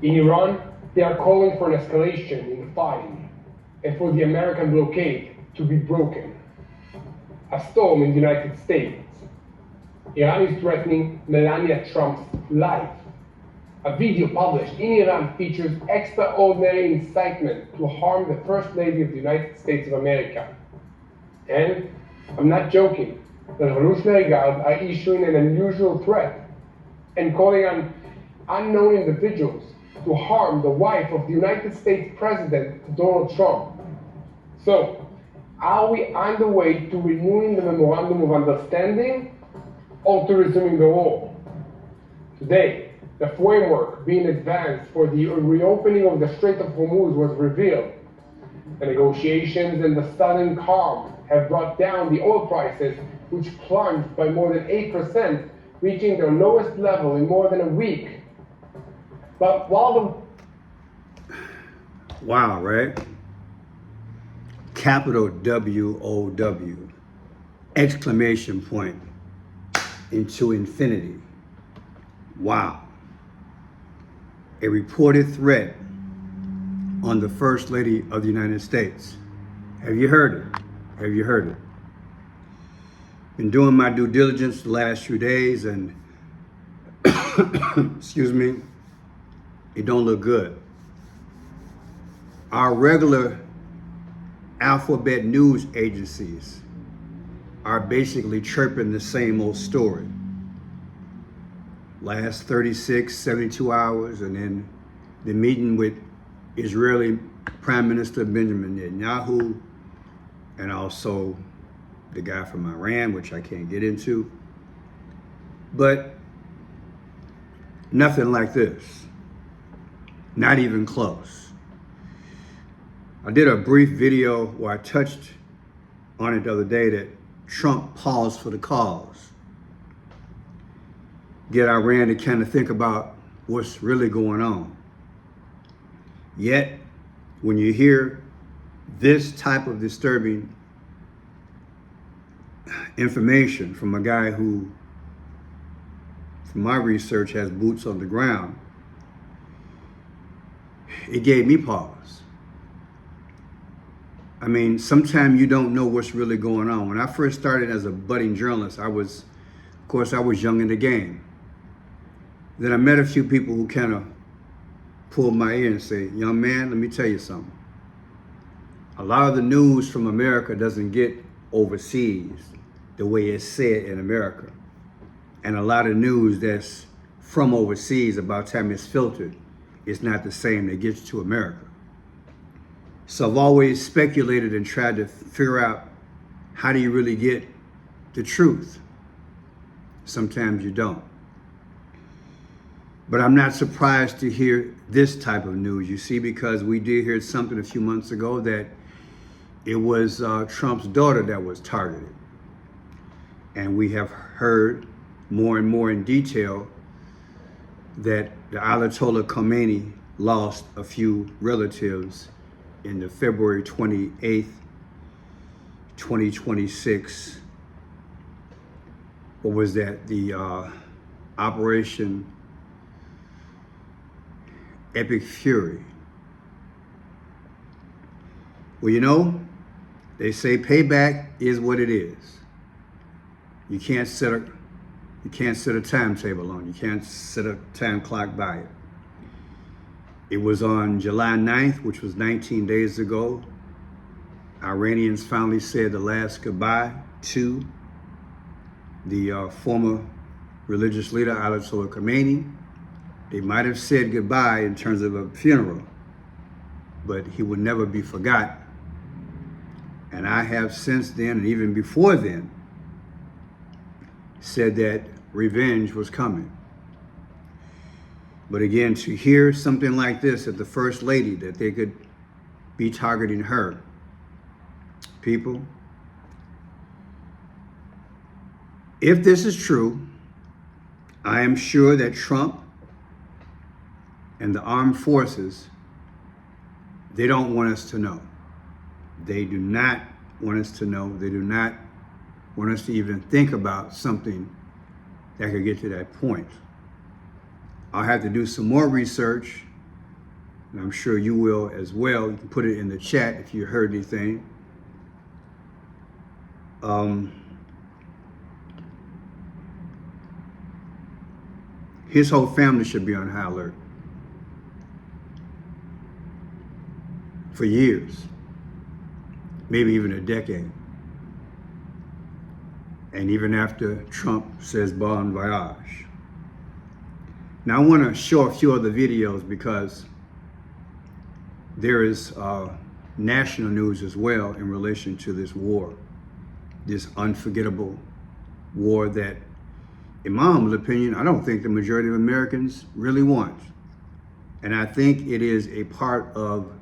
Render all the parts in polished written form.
In Iran, they are calling for an escalation in the fighting and for the American blockade to be broken. A storm in the United States. Iran is threatening Melania Trump's life. A video published in Iran features extraordinary incitement to harm the First Lady of the United States of America. And I'm not joking, the Revolutionary Guard are issuing an unusual threat and calling on unknown individuals to harm the wife of the United States President Donald Trump. So, are we on the way to renewing the Memorandum of Understanding or to resuming the war? Today, the framework being advanced for the reopening of the Strait of Hormuz was revealed. The negotiations and the sudden calm have brought down the oil prices, which plunged by more than 8%, reaching their lowest level in more than a week. But while the... Wow, right? Capital W-O-W, exclamation point, into infinity. Wow. A reported threat on the First Lady of the United States. Have you heard it? Have you heard it? Been doing my due diligence the last few days and, excuse me, it don't look good. Our regular alphabet news agencies are basically chirping the same old story. Last 36, 72 hours, and then the meeting with Israeli Prime Minister Benjamin Netanyahu, and also the guy from Iran, which I can't get into. But nothing like this. Not even close. I did a brief video where I touched on it the other day that Trump paused for the cause. Get Iran to kind of think about what's really going on. Yet, when you hear this type of disturbing information from a guy who, from my research, has boots on the ground, it gave me pause. I mean, sometimes you don't know what's really going on. When I first started as a budding journalist, I was young in the game. Then I met a few people who kind of pulled my ear and say, young man, let me tell you something. A lot of the news from America doesn't get overseas the way it's said in America. And a lot of news that's from overseas, about the time it's filtered, it's not the same that gets to America. So I've always speculated and tried to figure out, how do you really get the truth? Sometimes you don't. But I'm not surprised to hear this type of news, you see, because we did hear something a few months ago that it was Trump's daughter that was targeted. And we have heard more and more in detail that the Ayatollah Khomeini lost a few relatives in the February 28th, 2026, what was that? The Operation Epic Fury. Well, you know, they say payback is what it is. You can't set a timetable on it. You can't set a time clock by it. It was on July 9th, which was 19 days ago. Iranians finally said the last goodbye to the former religious leader, Ayatollah Khomeini. They might have said goodbye in terms of a funeral, but he would never be forgotten. And I have since then, and even before then, said that revenge was coming. But again, to hear something like this at the First Lady, that they could be targeting her, people, if this is true, I am sure that Trump and the armed forces, they don't want us to know. They do not want us to know. They do not want us to even think about something that could get to that point. I'll have to do some more research and I'm sure you will as well. You can put it in the chat if you heard anything. His whole family should be on high alert for years, maybe even a decade. And even after Trump says bon voyage. Now I want to show a few other videos because there is national news as well in relation to this war, this unforgettable war that, in my humble opinion, I don't think the majority of Americans really want. And I think it is a part of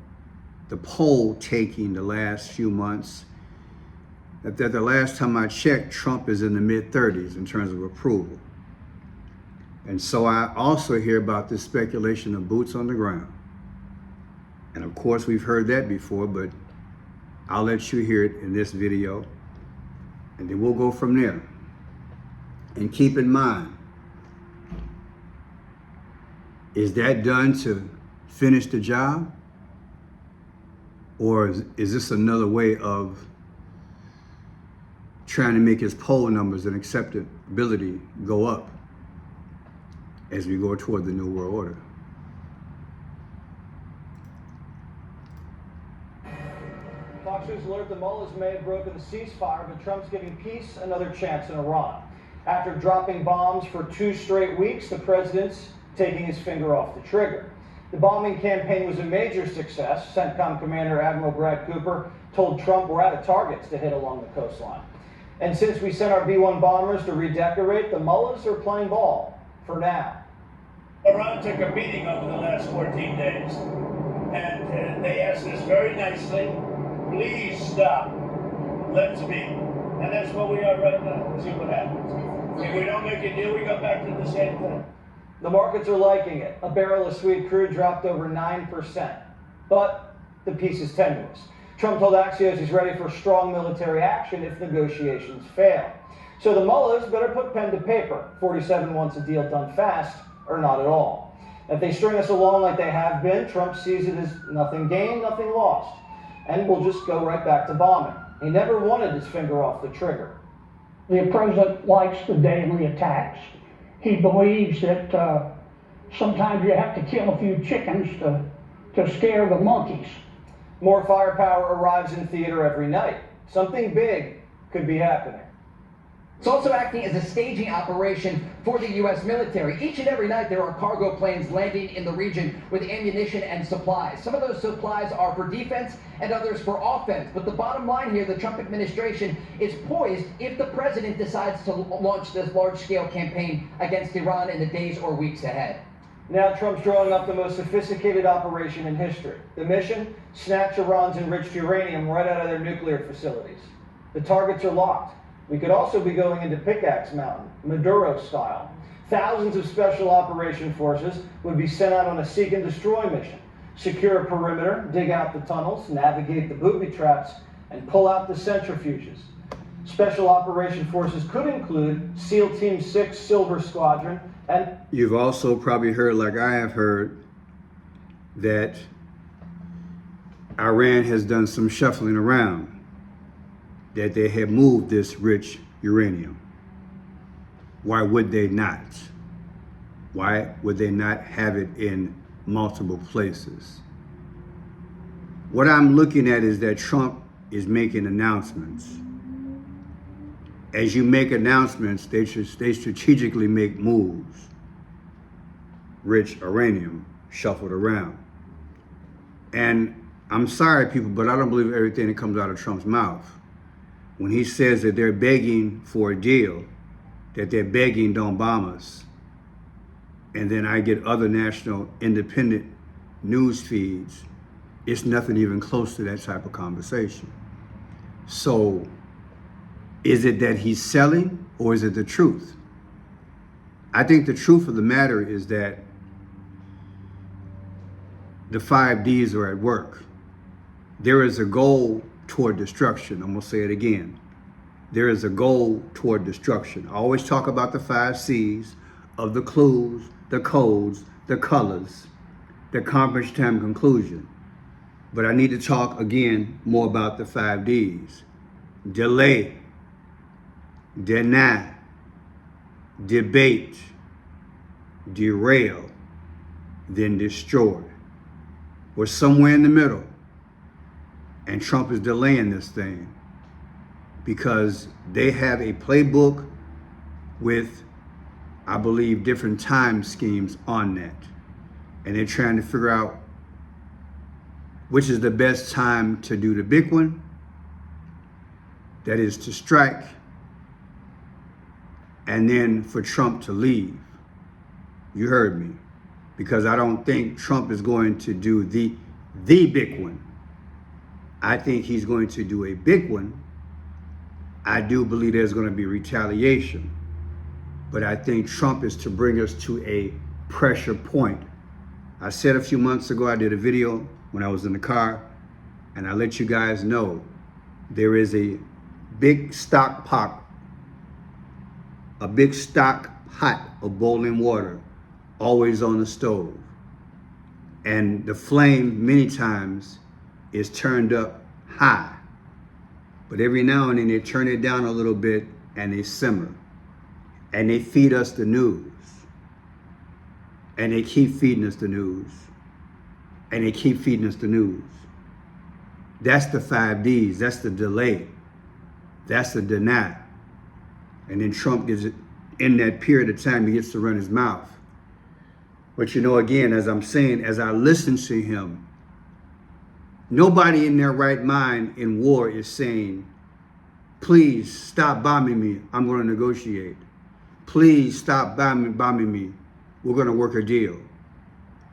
the poll taking the last few months that the last time I checked, Trump is in the mid-30s in terms of approval. And so I also hear about this speculation of boots on the ground. And of course, we've heard that before, but I'll let you hear it in this video, and then we'll go from there. And keep in mind, is that done to finish the job? Or is this another way of trying to make his poll numbers and acceptability go up as we go toward the New World Order? Fox News alert the mullahs may have broken the ceasefire, but Trump's giving peace another chance in Iran. After dropping bombs for 2 straight weeks, the president's taking his finger off the trigger. The bombing campaign was a major success. CENTCOM Commander Admiral Brad Cooper told Trump we're out of targets to hit along the coastline. And since we sent our B-1 bombers to redecorate, the mullahs are playing ball for now. Iran took a beating over the last 14 days, and they asked us very nicely, please stop, let's meet. And that's what we are right now. See what happens. If we don't make a deal, we go back to the same thing. The markets are liking it. A barrel of sweet crude dropped over 9%. But the peace is tenuous. Trump told Axios he's ready for strong military action if negotiations fail. So the mullahs better put pen to paper. 47 wants a deal done fast, or not at all. If they string us along like they have been, Trump sees it as nothing gained, nothing lost. And we'll just go right back to bombing. He never wanted his finger off the trigger. The president likes the daily attacks. He believes that sometimes you have to kill a few chickens to scare the monkeys. More firepower arrives in theater every night. Something big could be happening. It's also acting as a staging operation for the U.S. military. Each and every night there are cargo planes landing in the region with ammunition and supplies. Some of those supplies are for defense and others for offense. But the bottom line here, the Trump administration is poised if the president decides to launch this large-scale campaign against Iran in the days or weeks ahead. Now Trump's drawing up the most sophisticated operation in history. The mission? Snatch Iran's enriched uranium right out of their nuclear facilities. The targets are locked. We could also be going into Pickaxe Mountain, Maduro style. Thousands of special operation forces would be sent out on a seek and destroy mission. Secure a perimeter, dig out the tunnels, navigate the booby traps, and pull out the centrifuges. Special operation forces could include SEAL Team 6 Silver Squadron and... You've also probably heard, like I have heard, that Iran has done some shuffling around, that they have moved this rich uranium. Why would they not? Why would they not have it in multiple places? What I'm looking at is that Trump is making announcements. As you make announcements, they strategically make moves. Rich uranium shuffled around. And I'm sorry, people, but I don't believe everything that comes out of Trump's mouth. When he says that they're begging for a deal, that they're begging don't bomb us, and then I get other national independent news feeds, it's nothing even close to that type of conversation. So is it that he's selling, or is it the truth? I think the truth of the matter is that the 5Ds are at work. There is a goal toward destruction. I'm gonna say it again. There is a goal toward destruction. I always talk about the 5 C's of the clues, the codes, the colors, the conference time conclusion. But I need to talk again more about the 5 Ds. Delay, deny, debate, derail, then destroy. We're somewhere in the middle. And Trump is delaying this thing because they have a playbook with, I believe, different time schemes on that. And they're trying to figure out which is the best time to do the big one, that is to strike, and then for Trump to leave. You heard me. Because I don't think Trump is going to do the big one. I think he's going to do a big one. I do believe there's going to be retaliation. But I think Trump is to bring us to a pressure point. I said a few months ago, I did a video when I was in the car, and I let you guys know there is a big stock pot of boiling water always on the stove. And the flame many times is turned up high. But every now and then they turn it down a little bit and they simmer. And they feed us the news. And they keep feeding us the news. And they keep feeding us the news. That's the 5 Ds. That's the delay. That's the deny. And then Trump gives it, in that period of time, he gets to run his mouth. But you know, again, as I'm saying, as I listen to him, nobody in their right mind in war is saying, please stop bombing me. I'm going to negotiate. Please stop bombing me. We're going to work a deal.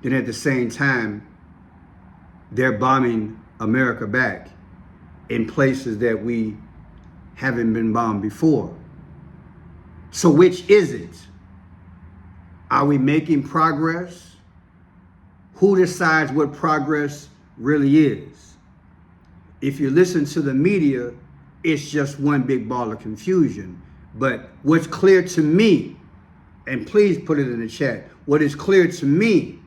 Then at the same time, they're bombing America back in places that we haven't been bombed before. So which is it? Are we making progress? Who decides what progress really is? If you listen to the media, it's just one big ball of confusion. But what's clear to me, and please put it in the chat, what is clear to me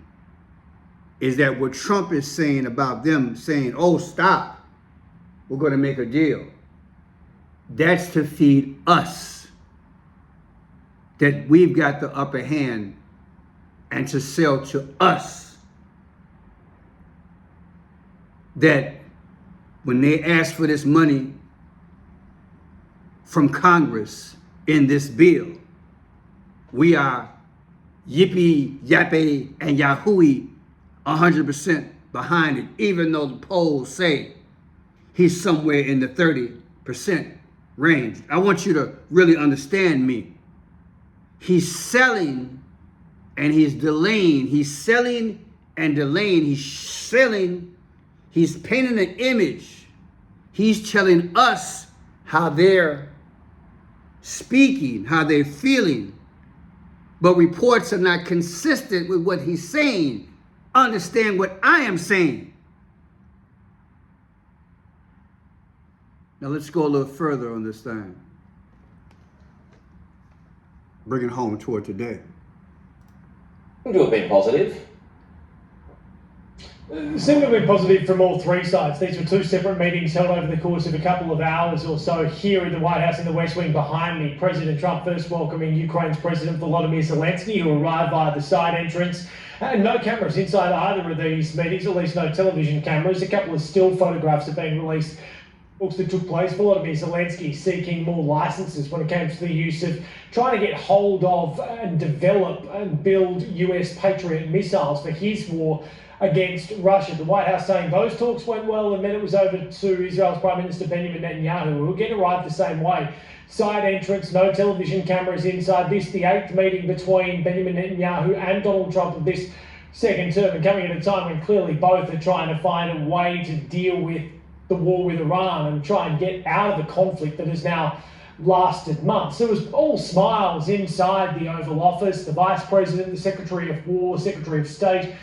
is that what Trump is saying about them saying, oh, stop, we're going to make a deal. That's to feed us. That we've got the upper hand and to sell to us. That when they ask for this money from Congress in this bill, we are yippee, yappy, and yahooey 100% behind it, even though the polls say he's somewhere in the 30% range. I want you to really understand me. He's selling and he's delaying. He's selling and delaying. He's selling. He's painting an image. He's telling us how they're speaking, how they're feeling. But reports are not consistent with what he's saying. Understand what I am saying. Now let's go a little further on this thing. Bring it home toward today. To have been positive. Seem to have been positive from all three sides. These were two separate meetings held over the course of a couple of hours or so here at the White House in the West Wing behind me. President Trump first welcoming Ukraine's President Volodymyr Zelensky, who arrived via the side entrance. And no cameras inside either of these meetings, at least no television cameras. A couple of still photographs have been released. Talks that took place, Volodymyr Zelensky seeking more licenses when it came to the use of trying to get hold of and develop and build US Patriot missiles for his war against Russia. The White House saying those talks went well, and then it was over to Israel's Prime Minister Benjamin Netanyahu, who again arrived the same way. Side entrance, no television cameras inside. This, the 8th meeting between Benjamin Netanyahu and Donald Trump of this second term, and coming at a time when clearly both are trying to find a way to deal with the war with Iran and try and get out of the conflict that has now lasted months. It was all smiles inside the Oval Office. The Vice President, the Secretary of War, Secretary of State,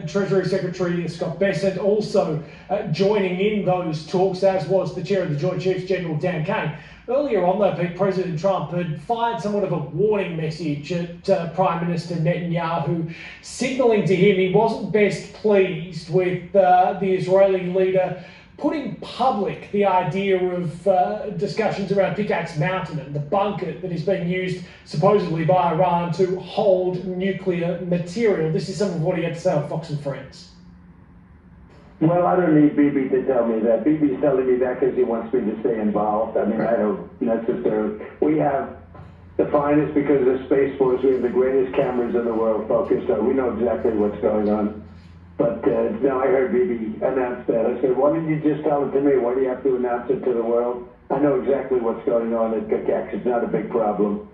Treasury Secretary Scott Bessent also joining in those talks, as was the chair of the Joint Chiefs, General Dan Kane. Earlier on, though, President Trump had fired somewhat of a warning message at Prime Minister Netanyahu, signalling to him he wasn't best pleased with the Israeli leader putting public the idea of discussions around Pickaxe Mountain and the bunker that is being used supposedly by Iran to hold nuclear material. This is some of what he had to say on Fox and Friends. Well, I don't need Bibi to tell me that. Bibi's telling me that because he wants me to stay involved. I mean, I don't necessarily. We have the finest, because of the Space Force, we have the greatest cameras in the world focused on. We know exactly what's going on. But no, I heard Bibi announce that. I said, why didn't you just tell it to me? Why do you have to announce it to the world? I know exactly what's going on at Pickaxe. It's not a big problem.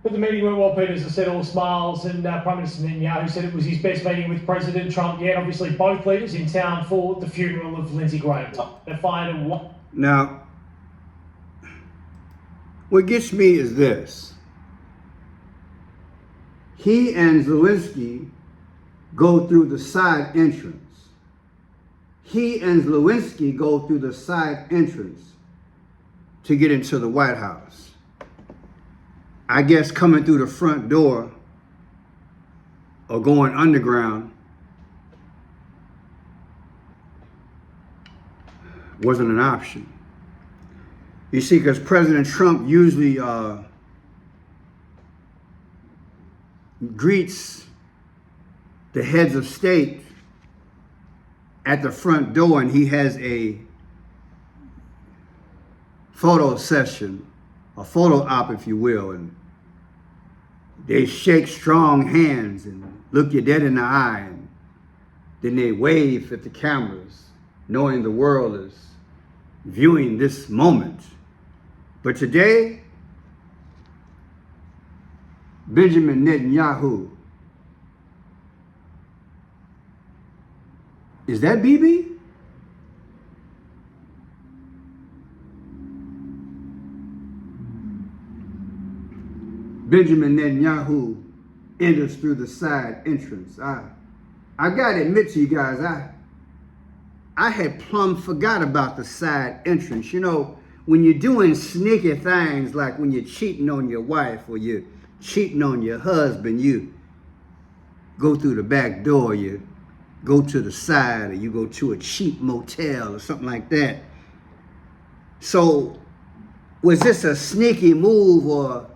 But the meeting went well, Peter, as I said, all smiles, and Prime Minister Netanyahu said it was his best meeting with President Trump yet. Obviously, both leaders in town for the funeral of Lindsey Graham. They're fine. Now, what gets me is this. He and Zelensky go through the side entrance. He and Zelensky go through the side entrance to get into the White House. I guess coming through the front door or going underground wasn't an option. You see, because President Trump usually greets the heads of state at the front door, and he has a photo session, a photo op, if you will, and they shake strong hands and look you dead in the eye, and then they wave at the cameras, knowing the world is viewing this moment. But today, Benjamin Netanyahu, is that Bibi? Benjamin Netanyahu enters through the side entrance. I gotta admit to you guys, I had plumb forgot about the side entrance. You know, when you're doing sneaky things, like when you're cheating on your wife or you're cheating on your husband, you go through the back door, you go to the side, or you go to a cheap motel or something like that. So, was this a sneaky move, or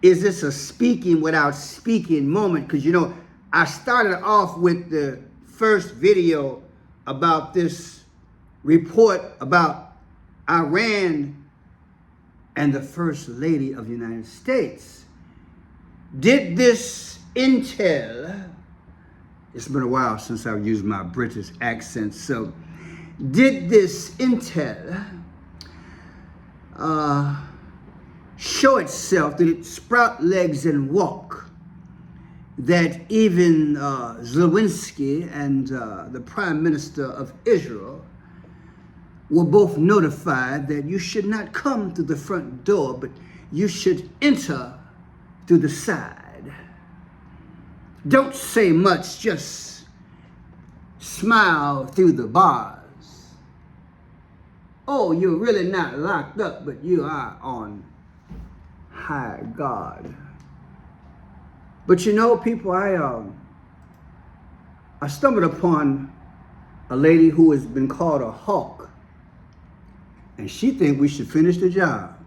is this a speaking without speaking moment? Because, you know, I started off with the first video about this report about Iran and the First Lady of the United States. Did this intel, it's been a while since I've used my British accent, so did this intel show itself, did it sprout legs and walk, that even Zelensky and the Prime Minister of Israel were both notified that you should not come through the front door, but you should enter through the side. Don't say much, just smile through the bars. Oh, you're really not locked up, but you are on high guard. But you know, people, I stumbled upon a lady who has been called a hawk, and she thinks we should finish the job.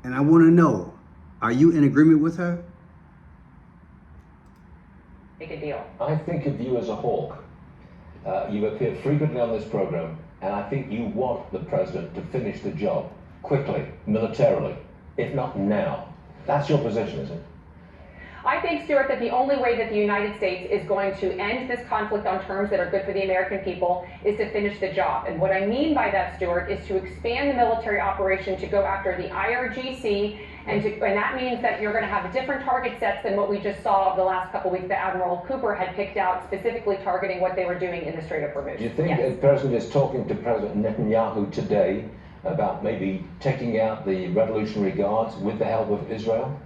And I want to know, are you in agreement with her? Make a deal. I think of you as a hawk. You appear frequently on this program, and I think you want the president to finish the job quickly, militarily, if not now. That's your position, is it? I think, Stuart, that the only way that the United States is going to end this conflict on terms that are good for the American people is to finish the job. And what I mean by that, Stuart, is to expand the military operation to go after the IRGC, and that means that you're going to have different target sets than what we just saw over the last couple of weeks that Admiral Cooper had picked out, specifically targeting what they were doing in the Strait of Hormuz. Do you think yes. the president is talking to President Netanyahu today about maybe taking out the Revolutionary Guards with the help of Israel?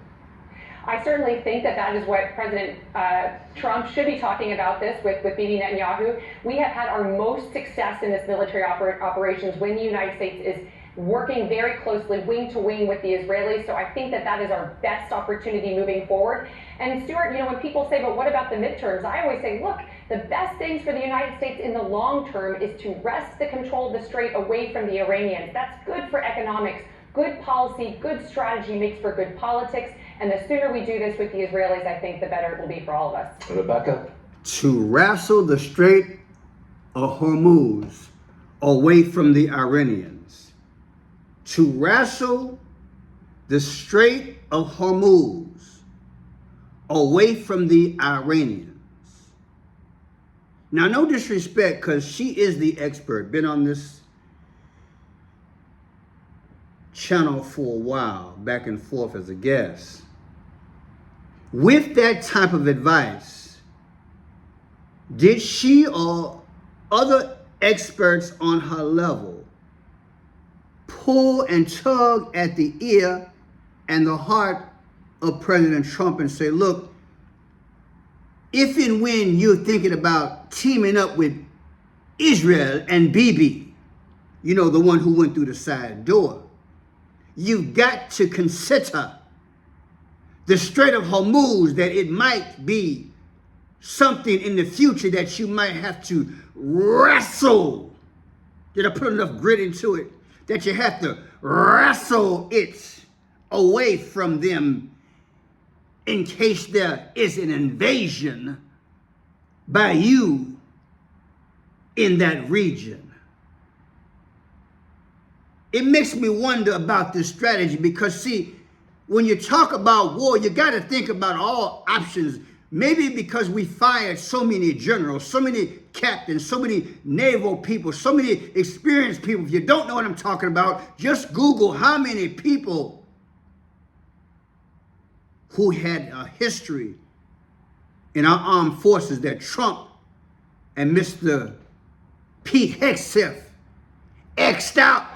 I certainly think that that is what President Trump should be talking about this with Bibi Netanyahu. We have had our most success in this military operations when the United States is working very closely wing to wing with the Israelis. So I think that that is our best opportunity moving forward. And Stuart, you know, when people say, but what about the midterms? I always say, look, the best things for the United States in the long term is to wrest the control of the Strait away from the Iranians. That's good for economics, good policy, good strategy makes for good politics. And the sooner we do this with the Israelis, I think the better it will be for all of us. Rebecca? To wrestle the Strait of Hormuz away from the Iranians. To wrestle the Strait of Hormuz away from the Iranians. Now, no disrespect, because she is the expert, been on this channel for a while, back and forth as a guest. With that type of advice, did she or other experts on her level pull and tug at the ear and the heart of President Trump and say, look, if and when you're thinking about teaming up with Israel and Bibi, you know, the one who went through the side door, you've got to consider the Strait of Hormuz, that it might be something in the future that you might have to wrestle. Did I put enough grit into it? That you have to wrestle it away from them in case there is an invasion by you in that region. It makes me wonder about this strategy because, see, when you talk about war, you got to think about all options. Maybe because we fired so many generals, so many captains, so many naval people, so many experienced people. If you don't know what I'm talking about, just Google how many people who had a history in our armed forces that Trump and Mr. Pete Hegseth X'd out.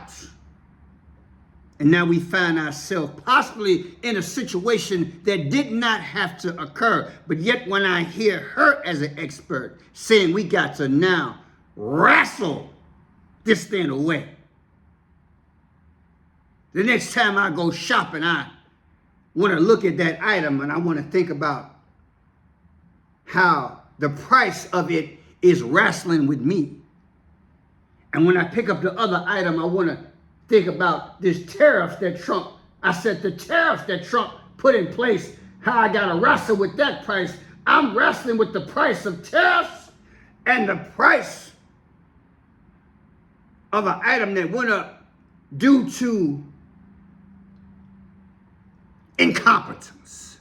And now we find ourselves possibly in a situation that did not have to occur. But yet when I hear her as an expert saying we got to now wrestle this thing away. The next time I go shopping, I want to look at that item and I want to think about how the price of it is wrestling with me. And when I pick up the other item, I want to think about this tariffs that Trump, the tariffs that Trump put in place, how I got to wrestle with that price. I'm wrestling with the price of tariffs and the price of an item that went up due to incompetence.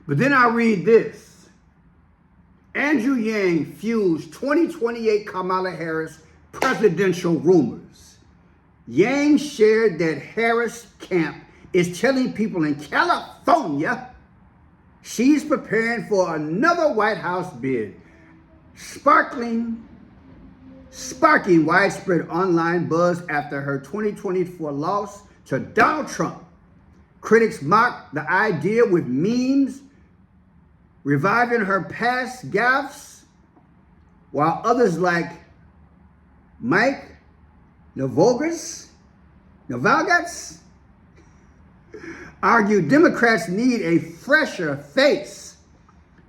But then I read this. Andrew Yang fuels 2028 Kamala Harris presidential rumors. Yang shared that Harris' camp is telling people in California she's preparing for another White House bid, sparking widespread online buzz after her 2024 loss to Donald Trump. Critics mocked the idea with memes, reviving her past gaffes, while others like Mike Novogratz argued Democrats need a fresher face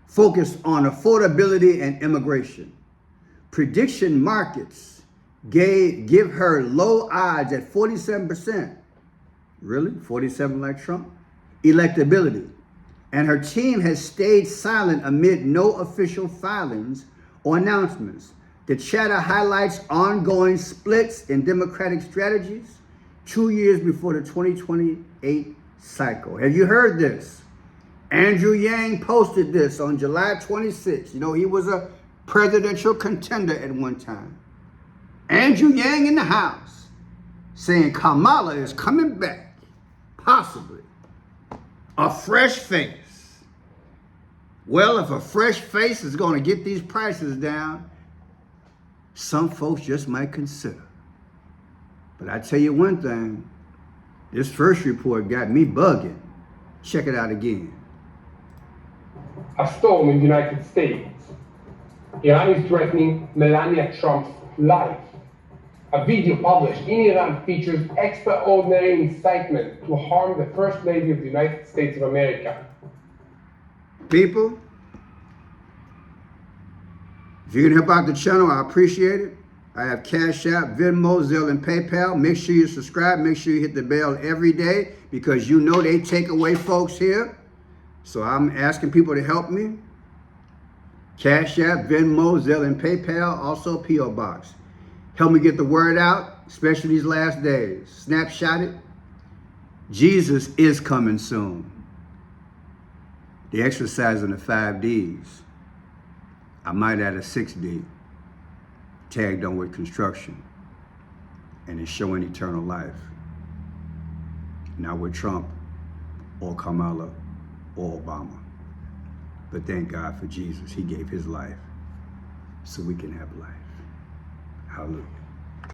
focused on affordability and immigration. Prediction markets give her low odds at 47%. Really? 47 like Trump? Electability. And her team has stayed silent amid no official filings or announcements. The chatter highlights ongoing splits in Democratic strategies 2 years before the 2028 cycle. Have you heard this? Andrew Yang posted this on July 26th. You know, he was a presidential contender at one time. Andrew Yang in the House saying Kamala is coming back, possibly. A fresh face. Well, if a fresh face is going to get these prices down, some folks just might consider. But I tell you one thing, this first report got me bugging. Check it out again. A storm in the United States. Iran is threatening Melania Trump's life. A video published in Iran features extraordinary incitement to harm the First Lady of the United States of America. People, if you can help out the channel, I appreciate it. I have Cash App, Venmo, Zelle, and PayPal. Make sure you subscribe. Make sure you hit the bell every day because you know they take away folks here. So I'm asking people to help me. Cash App, Venmo, Zelle, and PayPal. Also P.O. Box. Help me get the word out, especially these last days. Snapshot it. Jesus is coming soon. The exercise in the 5 Ds. I might add a 6D. Tagged on with construction. And it's showing eternal life. Not with Trump or Kamala or Obama. But thank God for Jesus. He gave his life so we can have life. Hallelujah.